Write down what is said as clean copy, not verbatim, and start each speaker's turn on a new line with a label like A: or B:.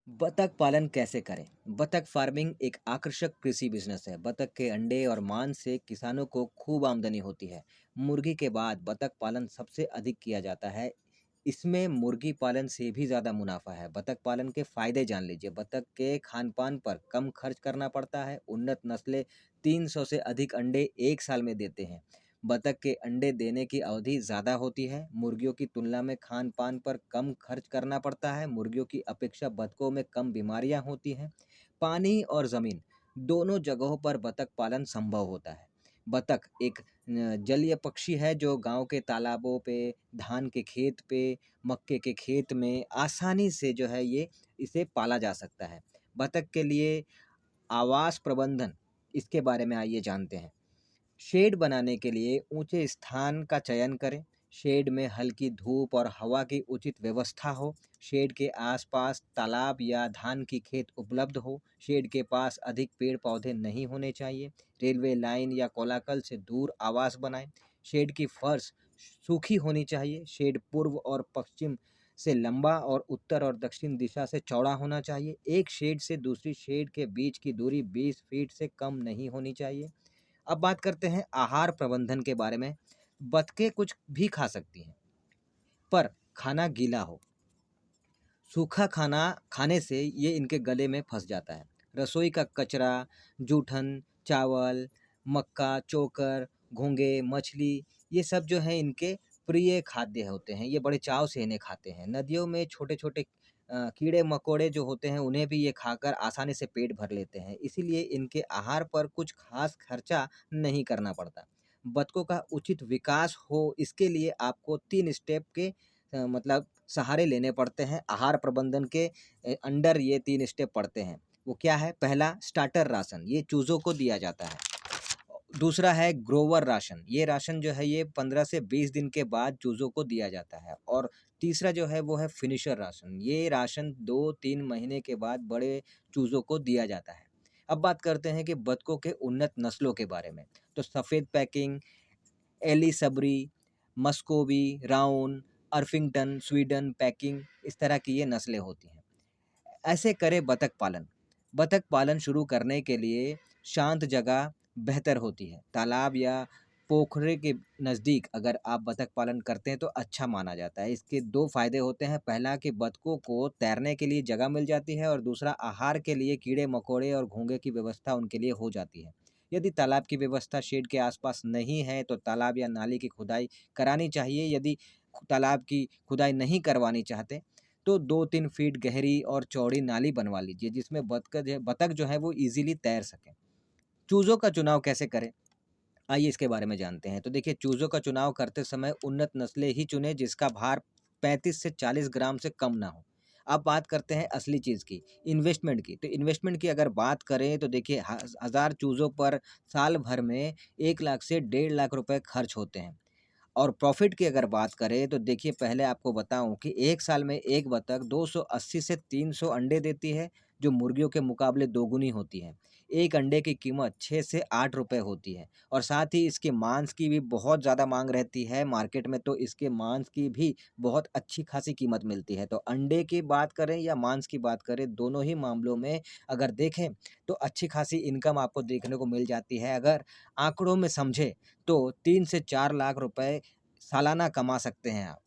A: बतख पालन कैसे करें? बतख फार्मिंग एक आकर्षक कृषि बिजनेस है। बतख के अंडे और मांस से किसानों को खूब आमदनी होती है। मुर्गी के बाद बतख पालन सबसे अधिक किया जाता है। इसमें मुर्गी पालन से भी ज़्यादा मुनाफा है। बतख पालन के फायदे जान लीजिए। बतख के खान-पान पर कम खर्च करना पड़ता है। उन्नत नस्लें 300 से अधिक अंडे एक साल में देते हैं। बतख के अंडे देने की अवधि ज़्यादा होती है। मुर्गियों की तुलना में खान-पान पर कम खर्च करना पड़ता है। मुर्गियों की अपेक्षा बतखों में कम बीमारियां होती हैं। पानी और ज़मीन दोनों जगहों पर बतख पालन संभव होता है। बतख एक जलीय पक्षी है जो गांव के तालाबों पे, धान के खेत पे, मक्के के खेत में आसानी से जो है ये इसे पाला जा सकता है। बतख के लिए आवास प्रबंधन, इसके बारे में आइए जानते हैं। शेड बनाने के लिए ऊंचे स्थान का चयन करें। शेड में हल्की धूप और हवा की उचित व्यवस्था हो। शेड के आसपास तालाब या धान की खेत उपलब्ध हो। शेड के पास अधिक पेड़ पौधे नहीं होने चाहिए। रेलवे लाइन या कोलाकल से दूर आवास बनाएं। शेड की फर्श सूखी होनी चाहिए। शेड पूर्व और पश्चिम से लंबा और उत्तर और दक्षिण दिशा से चौड़ा होना चाहिए। एक शेड से दूसरी शेड के बीच की दूरी 20 फीट से कम नहीं होनी चाहिए। अब बात करते हैं आहार प्रबंधन के बारे में। बतखें कुछ भी खा सकती हैं, पर खाना गीला हो। सूखा खाना खाने से ये इनके गले में फंस जाता है। रसोई का कचरा, जूठन, चावल, मक्का, चोकर, घोंगे, मछली, ये सब जो है इनके प्रिय खाद्य होते हैं। ये बड़े चाव से इन्हें खाते हैं। नदियों में छोटे-छोटे कीड़े मकोड़े जो होते हैं उन्हें भी ये खाकर आसानी से पेट भर लेते हैं। इसीलिए इनके आहार पर कुछ खास खर्चा नहीं करना पड़ता। बतखों का उचित विकास हो इसके लिए आपको 3 स्टेप के मतलब सहारे लेने पड़ते हैं। आहार प्रबंधन के अंडर ये 3 स्टेप पड़ते हैं। वो क्या है? पहला स्टार्टर राशन, ये चूज़ों को दिया जाता है। दूसरा है ग्रोवर राशन, ये राशन जो है ये 15 से 20 दिन के बाद चूज़ों को दिया जाता है। और तीसरा जो है वो है फिनिशर राशन, ये राशन 2-3 महीने के बाद बड़े चूज़ों को दिया जाता है। अब बात करते हैं कि बतखों के उन्नत नस्लों के बारे में। तो सफ़ेद पैकिंग, एलिसबरी, मस्कोवी, राउन, अर्फिंगटन, स्वीडन पैकिंग, इस तरह की ये नस्लें होती हैं। ऐसे करें बतख पालन। बतख पालन शुरू करने के लिए शांत जगह बेहतर होती है। तालाब या पोखरे के नज़दीक अगर आप बतख पालन करते हैं तो अच्छा माना जाता है। इसके 2 फ़ायदे होते हैं। पहला कि बतखों को तैरने के लिए जगह मिल जाती है और दूसरा आहार के लिए कीड़े-मकोड़े और घोंघे की व्यवस्था उनके लिए हो जाती है। यदि तालाब की व्यवस्था शेड के आसपास नहीं है तो तालाब या नाली की खुदाई करानी चाहिए। यदि तालाब की खुदाई नहीं करवानी चाहते तो 2-3 फीट गहरी और चौड़ी नाली बनवा लीजिए जिसमें बतख जो है वो ईज़िली तैर सकें। चूज़ों का चुनाव कैसे करें? आइए इसके बारे में जानते हैं। तो देखिए चूज़ों का चुनाव करते समय उन्नत नस्लें ही चुनें जिसका भार 35 से 40 ग्राम से कम ना हो। अब बात करते हैं असली चीज़ की, इन्वेस्टमेंट की। तो इन्वेस्टमेंट की अगर बात करें तो देखिए 1000 चूज़ों पर साल भर में 1 लाख से डेढ़ लाख रुपए खर्च होते हैं। और प्रॉफ़िट की अगर बात करें तो देखिए पहले आपको बताऊँ कि 1 साल में एक बतख 280 से 300 अंडे देती है, जो मुर्गियों के मुकाबले दोगुनी होती है। एक अंडे की कीमत 6 से 8 रुपए होती है और साथ ही इसके मांस की भी बहुत ज़्यादा माँग रहती है मार्केट में, तो इसके मांस की भी बहुत अच्छी खासी कीमत मिलती है। तो अंडे की बात करें या मांस की बात करें, दोनों ही मामलों में अगर देखें तो अच्छी खासी इनकम आपको देखने को मिल जाती है। अगर आँकड़ों में समझें तो 3 से 4 लाख रुपए सालाना कमा सकते हैं आप।